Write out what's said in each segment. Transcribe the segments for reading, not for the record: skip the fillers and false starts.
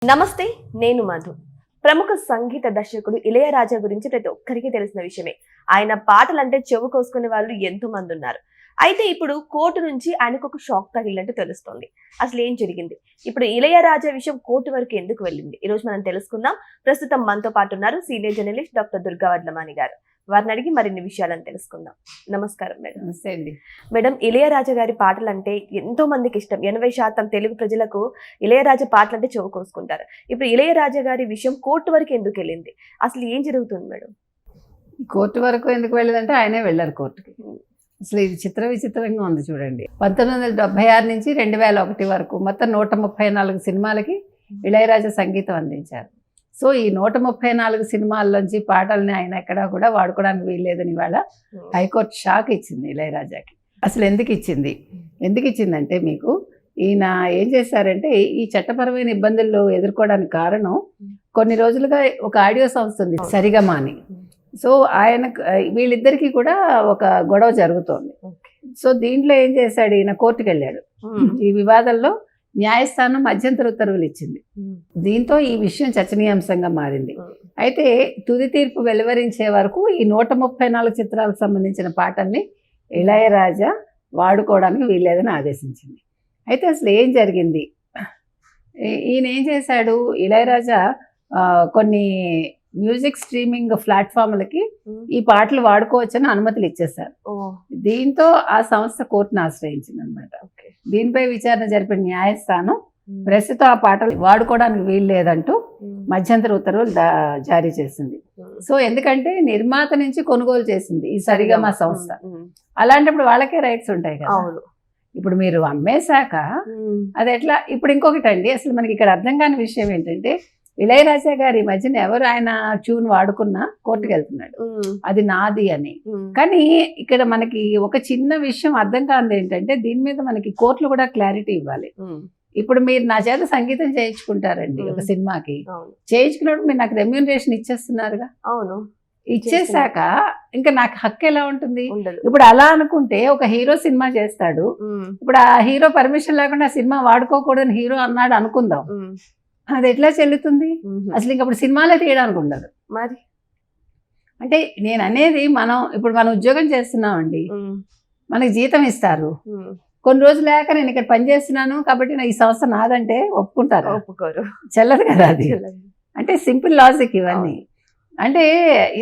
నమస్తే, నేను మధు. ప్రముఖ సంగీత దర్శకుడు ఇళయరాజా గురించి ప్రతి ఒక్కరికి తెలిసిన విషయమే. ఆయన పాటలంటే చెవు కోసుకునే వాళ్ళు ఎంతో మంది ఉన్నారు. అయితే ఇప్పుడు కోర్టు నుంచి ఆయనకు ఒక షాక్ తగిలినట్టు తెలుస్తోంది. అసలు ఏం జరిగింది? ఇప్పుడు ఇళయరాజా విషయం కోర్టు వరకు ఎందుకు వెళ్ళింది? ఈ రోజు మనం తెలుసుకుందాం. ప్రస్తుతం మనతో పాటు ఉన్నారు senior journalist doctor Durga Vadlamani గారు. వారిని అడిగి మరిన్ని విషయాలను తెలుసుకుందాం. నమస్కారం మేడం. నమస్తే అండి. మేడం, ఇళయరాజా గారి పాటలు అంటే ఎంతో మందికి ఇష్టం. 80% తెలుగు ప్రజలకు ఇళయరాజా పాటలు అంటే చెవు కోసుకుంటారు. ఇప్పుడు ఇళయరాజా గారి విషయం కోర్టు వరకు ఎందుకు వెళ్ళింది? అసలు ఏం జరుగుతుంది మేడం? కోర్టు వరకు ఎందుకు వెళ్ళదంటే ఆయనే వెళ్ళారు కోర్టుకి. అసలు ఇది విచిత్రంగా ఉంది చూడండి. 1976 నుంచి 2001 వరకు మొత్తం 134 సినిమాలకి ఇళయరాజా సంగీతం అందించారు. సో ఈ 134 సినిమాల్లోంచి పాటల్ని ఆయన ఎక్కడా కూడా వాడుకోవడానికి వీల్లేదని ఇవాళ హైకోర్టు షాక్ ఇచ్చింది ఇళయరాజాకి. అసలు ఎందుకు ఇచ్చిందంటే మీకు ఈయన ఏం చేశారంటే ఈ చట్టపరమైన ఇబ్బందుల్లో ఎదుర్కోవడానికి కారణం కొన్ని రోజులుగా ఒక ఆడియో సంస్థ ఉంది సరిగమ అని. సో వీళ్ళిద్దరికీ కూడా ఒక గొడవ జరుగుతోంది. సో దీంట్లో ఏం చేశాడు, ఈయన కోర్టుకు వెళ్ళాడు. ఈ వివాదంలో న్యాయస్థానం మధ్యంతర ఉత్తర్వులు ఇచ్చింది. దీంతో ఈ విషయం చర్చనీయాంశంగా మారింది. అయితే తుది తీర్పు వెలువరించే వరకు ఈ 134 చిత్రాలకు సంబంధించిన పాటల్ని ఇళయరాజా వాడుకోవడానికి వీల్లేదని ఆదేశించింది. అయితే అసలు ఏం జరిగింది, ఈయన ఏం చేశాడు, ఇళయరాజా కొన్ని మ్యూజిక్ స్ట్రీమింగ్ ప్లాట్ఫామ్లకి ఈ పాటలు వాడుకోవచ్చని అనుమతులు ఇచ్చేశారు. దీంతో ఆ సంస్థ కోర్టును ఆశ్రయించింది అనమాట. దీనిపై విచారణ జరిపిన న్యాయస్థానం ప్రస్తుతం ఆ పాటలు వాడుకోవడానికి వీల్లేదంటూ మధ్యంతర ఉత్తర్వులు జారీ చేసింది. సో ఎందుకంటే నిర్మాత నుంచి కొనుగోలు చేసింది ఈ సరిగమ సంస్థ. అలాంటప్పుడు వాళ్ళకే రైట్స్ ఉంటాయి కదా. ఇప్పుడు మీరు అమ్మేశాక అది ఎట్లా? ఇప్పుడు ఇంకొకటి అండి, అసలు మనకి ఇక్కడ అర్థం కాని విషయం ఏంటంటే ఇళయరాజా గారి ఈ మధ్యన ఎవరు ఆయన ట్యూన్ వాడుకున్నా కోర్టుకు వెళ్తున్నాడు, అది నాది అని. కానీ ఇక్కడ మనకి ఒక చిన్న విషయం అర్థం కానిది ఏంటంటే దీని మీద మనకి కోర్టులు కూడా క్లారిటీ ఇవ్వాలి. ఇప్పుడు మీరు నా చేత సంగీతం చేయించుకుంటారండి ఒక సినిమాకి, చేయించుకున్నప్పుడు మీరు నాకు రెమ్యూనరేషన్ ఇచ్చేస్తున్నారుగా. అవును, ఇచ్చేసాక ఇంకా నాకు హక్కు ఎలా ఉంటుంది? ఇప్పుడు అలా అనుకుంటే ఒక హీరో సినిమా చేస్తాడు, ఇప్పుడు ఆ హీరో పర్మిషన్ లేకుండా ఆ సినిమా వాడుకోకూడదని హీరో అన్నాడు అనుకుందాం, అది ఎట్లా చెల్లుతుంది? అసలు ఇంకప్పుడు సినిమాలే తీయడానికి ఉండదు. మరి అంటే నేను అనేది మనం ఉద్యోగం చేస్తున్నామండి, మనకి జీతం ఇస్తారు, కొన్ని రోజులు లేక నేను ఇక్కడ పని చేస్తున్నాను కాబట్టి ఈ సంస్థ నాదంటే ఒప్పుకుంటారు? ఒప్పుకోరు, చెల్లదు కదా అది. అంటే సింపుల్ లాజిక్ ఇవన్నీ. అంటే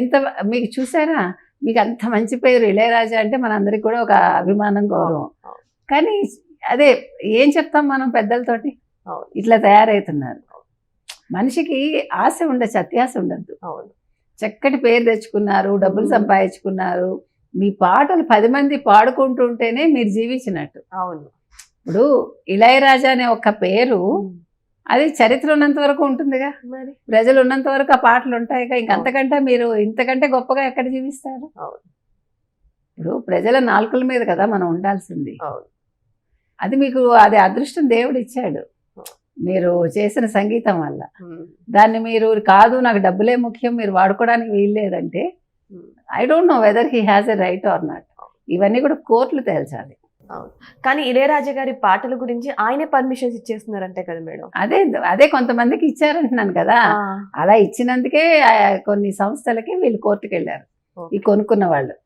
ఇంత మీకు చూసారా, మీకు అంత మంచి పేరు ఇళయరాజా అంటే మనందరికి కూడా ఒక అభిమానం, గౌరవం. కానీ అదే ఏం చెప్తాం మనం పెద్దలతోటి, ఇట్లా తయారవుతున్నారు. మనిషికి ఆశ ఉండొచ్చు, అత్యాశ ఉండద్దు. చక్కటి పేరు తెచ్చుకున్నారు, డబ్బులు సంపాదించుకున్నారు, మీ పాటలు 10 మంది పాడుకుంటుంటేనే మీరు జీవించినట్టు. అవును, ఇప్పుడు ఇళయరాజా అనే ఒక పేరు అది చరిత్ర ఉన్నంత వరకు ఉంటుందిగా, మరి ప్రజలు ఉన్నంత వరకు ఆ పాటలు ఉంటాయిగా. ఇంకంతకంటే మీరు ఇంతకంటే గొప్పగా ఎక్కడ జీవిస్తారు? ఇప్పుడు ప్రజల నాలుకల మీద కదా మనం ఉండాల్సింది. అది మీకు అది అదృష్టం దేవుడు ఇచ్చాడు మీరు చేసిన సంగీతం వల్ల. దాన్ని మీరు కాదు నాకు డబ్బులే ముఖ్యం, మీరు వాడుకోవడానికి వీల్లేదంటే I don't know whether he has a right or not. ఇవన్నీ కూడా కోర్టులు తేల్చాలి. కానీ ఇళయరాజా గారి పాటల గురించి ఆయనే పర్మిషన్స్ ఇచ్చేస్తున్నారంటే కదా మేడం. అదే కొంతమందికి ఇచ్చారంటున్నాను కదా. అలా ఇచ్చినందుకే కొన్ని సంస్థలకి వీళ్ళు కోర్టుకు వెళ్ళారు, ఈ కొనుక్కున్న వాళ్ళు.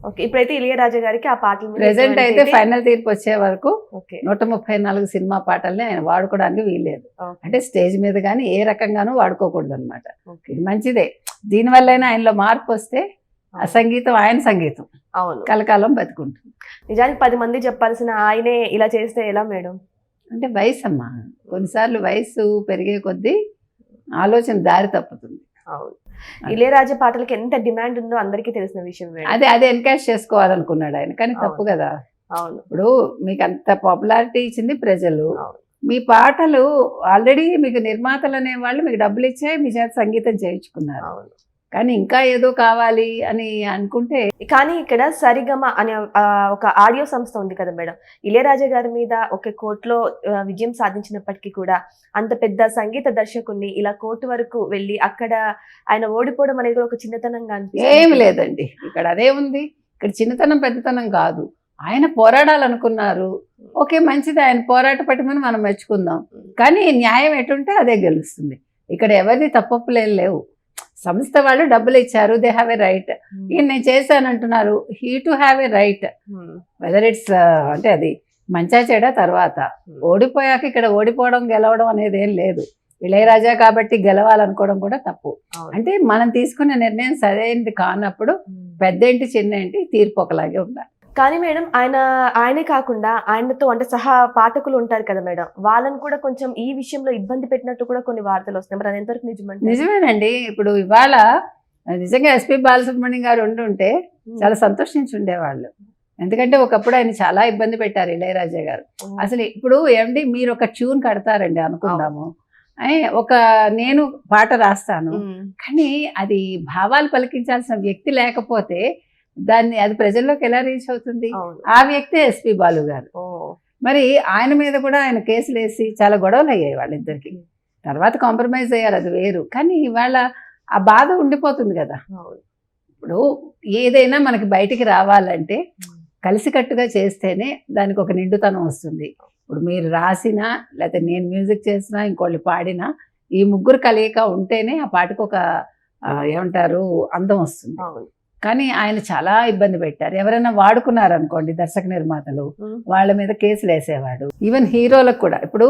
ఓకే, ఇప్పుడైతే ఇళయరాజా గారికి ఆ పాటలు ప్రెసెంట్ అయితే ఫైనల్ తీర్పు వచ్చే వరకు 134 సినిమా పాటల్ని ఆయన వాడుకోవడానికి వీల్లేదు. అంటే స్టేజ్ మీద కానీ ఏ రకంగానూ వాడుకోకూడదు అనమాట. ఇది మంచిదే, దీనివల్లైనా ఆయనలో మార్పు వస్తే ఆ సంగీతం ఆయన సంగీతం అవును కలకాలం బతుకుంటుంది. నిజానికి 10 మంది చెప్పాల్సిన ఆయనే ఇలా చేస్తే ఎలా మేడం? అంటే వయసు అమ్మా, కొన్నిసార్లు వయసు పెరిగే కొద్దీ ఆలోచన దారి తప్పుతుంది. అవును, ఇళయరాజా పాటలకి ఎంత డిమాండ్ ఉందో అందరికీ తెలిసిన విషయం. అదే ఎన్కాష్ చేసుకోవాలనుకున్నాడు ఆయన, కానీ తప్పు కదా. అవును, ఇప్పుడు మీకు అంత పాపులారిటీ ఇచ్చింది ప్రజలు, మీ పాటలు ఆల్రెడీ మీకు నిర్మాతలు అనేవాళ్ళు మీకు డబ్బులు ఇచ్చే మీ చేత సంగీతం చేయించుకున్నారు. కానీ ఇంకా ఏదో కావాలి అని అనుకుంటే. కానీ ఇక్కడ సరిగమ అనే ఒక ఆడియో సంస్థ ఉంది కదా మేడం, ఇళయరాజా గారి మీద ఒక కోర్టులో విజయం సాధించినప్పటికీ కూడా అంత పెద్ద సంగీత దర్శకుడిని ఇలా కోర్టు వరకు వెళ్ళి అక్కడ ఆయన ఓడిపోవడం అనేది కూడా ఒక చిన్నతనంగా అనిపిస్తుంది. ఏమి లేదండి, ఇక్కడ అదే ఉంది. ఇక్కడ చిన్నతనం పెద్దతనం కాదు, ఆయన పోరాడాలనుకున్నారు. ఓకే, మంచిది, ఆయన పోరాట పట్టుమని మనం మెచ్చుకుందాం. కానీ న్యాయం ఎటుంటే అదే గెలుస్తుంది. ఇక్కడ ఎవరిది తప్పప్పులేం లేవు. సంస్థ వాళ్ళు డబ్బులు ఇచ్చారు, దే హ్యావ్ ఎ రైట్. ఈయన నేను చేశానంటున్నారు, he to have a right. Whether it's అంటే అది మంచా చెడ తర్వాత. ఓడిపోయాక ఇక్కడ ఓడిపోవడం గెలవడం అనేది ఏం లేదు. ఇళయరాజా కాబట్టి గెలవాలనుకోవడం కూడా తప్పు. అంటే మనం తీసుకున్న నిర్ణయం సరైనది కానప్పుడు పెద్దేంటి చిన్నేంటి తీర్పు ఒకలాగే ఉండాలి. కానీ మేడం ఆయనే కాకుండా ఆయనతో అంటే సహా పాఠకులు ఉంటారు కదా మేడం, వాళ్ళని కూడా కొంచెం ఈ విషయంలో ఇబ్బంది పెట్టినట్టు కూడా కొన్ని వార్తలు వస్తున్నాయి. మరి అది ఎంతవరకు నిజమంటే? నిజమేనండి. ఇప్పుడు ఇవాళ నిజంగా ఎస్పి బాలసుబ్రహ్మణ్యం గారు ఉండుంటే చాలా సంతోషించి ఉండేవాళ్ళు. ఎందుకంటే ఒకప్పుడు ఆయన చాలా ఇబ్బంది పెట్టారు ఇళయరాజా గారు. అసలు ఇప్పుడు ఏమండి, మీరు ఒక ట్యూన్ కడతారండి అనుకుందాము, నేను పాట రాస్తాను, కానీ అది భావాలు పలికించాల్సిన వ్యక్తి లేకపోతే అది ప్రజల్లోకి ఎలా రీచ్ అవుతుంది? ఆ వ్యక్తే ఎస్పి బాలు గారు. మరి ఆయన మీద కూడా ఆయన కేసులు వేసి చాలా గొడవలు అయ్యాయి వాళ్ళిద్దరికి. తర్వాత కాంప్రమైజ్ అయ్యారు, అది వేరు. కానీ ఇవాళ ఆ బాధ ఉండిపోతుంది కదా. ఇప్పుడు ఏదైనా మనకి బయటికి రావాలంటే కలిసికట్టుగా చేస్తేనే దానికి ఒక నిండుతనం వస్తుంది. ఇప్పుడు మీరు రాసినా లేకపోతే నేను మ్యూజిక్ చేసినా ఇంకోళ్ళు పాడినా ఈ ముగ్గురు కలయిక ఉంటేనే ఆ పాటకు ఒక ఏమంటారు అందం వస్తుంది. కానీ ఆయన చాలా ఇబ్బంది పెట్టారు. ఎవరైనా వాడుకున్నారు అనుకోండి దర్శక నిర్మాతలు, వాళ్ళ మీద కేసులు వేసేవాడు. ఈవెన్ హీరోలకు కూడా ఇప్పుడు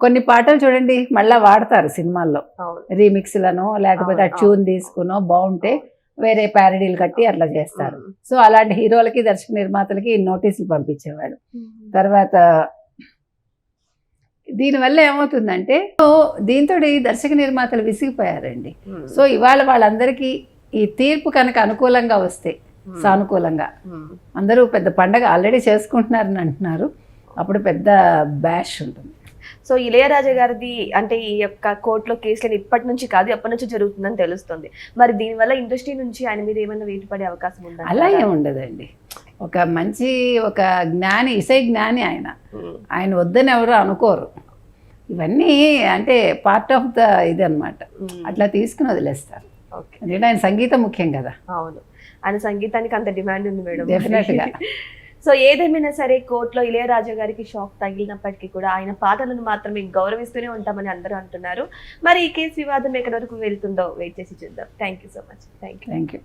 కొన్ని పాటలు చూడండి మళ్ళా వాడతారు సినిమాల్లో, రీమిక్స్లను లేకపోతే ఆ ట్యూన్ తీసుకునో బాగుంటే వేరే ప్యారడీలు కట్టి అట్లా చేస్తారు. సో అలాంటి హీరోలకి దర్శక నిర్మాతలకి నోటీసులు పంపించేవాడు. తర్వాత దీనివల్ల ఏమవుతుందంటే దీంతో ఈ దర్శక నిర్మాతలు విసిగిపోయారండి. సో ఇవాళ వాళ్ళందరికీ ఈ తీర్పు కనుక అనుకూలంగా వస్తే, సానుకూలంగా అందరూ పెద్ద పండగ ఆల్రెడీ చేసుకుంటున్నారని అంటున్నారు, అప్పుడు పెద్ద బ్యాష్ ఉంటుంది. సో ఇళయరాజా గారిది అంటే ఈ యొక్క కోర్టులో కేసులు ఇప్పటి నుంచి కాదు ఎప్పటి నుంచి జరుగుతుందని తెలుస్తుంది. మరి దీనివల్ల ఇండస్ట్రీ నుంచి ఆయన మీద ఏమైనా వేటు పడే అవకాశం ఉందా? అలా ఏమి ఉండదండి. ఒక మంచి ఒక జ్ఞాని, ఇసై జ్ఞాని ఆయన వద్దని ఎవరు అనుకోరు. ఇవన్నీ అంటే పార్ట్ ఆఫ్ ద ఇది అనమాట, అట్లా తీసుకుని వదిలేస్తారు. అంటే ఆయన సంగీతం ముఖ్యం కదా. అవును, ఆయన సంగీతానికి అంత డిమాండ్ ఉంది మేడం, డెఫినెట్గా. సో ఏదేమైనా సరే కోర్టులో ఇళయరాజా గారికి షాక్ తగిలినప్పటికీ కూడా ఆయన పాటలను మాత్రమే గౌరవిస్తూనే ఉంటామని అందరూ అంటున్నారు. మరి ఈ కేసు వివాదం ఎక్కడి వరకు వెళ్తుందో వెయిట్ చేసి చూద్దాం. Thank you so much. Thank you.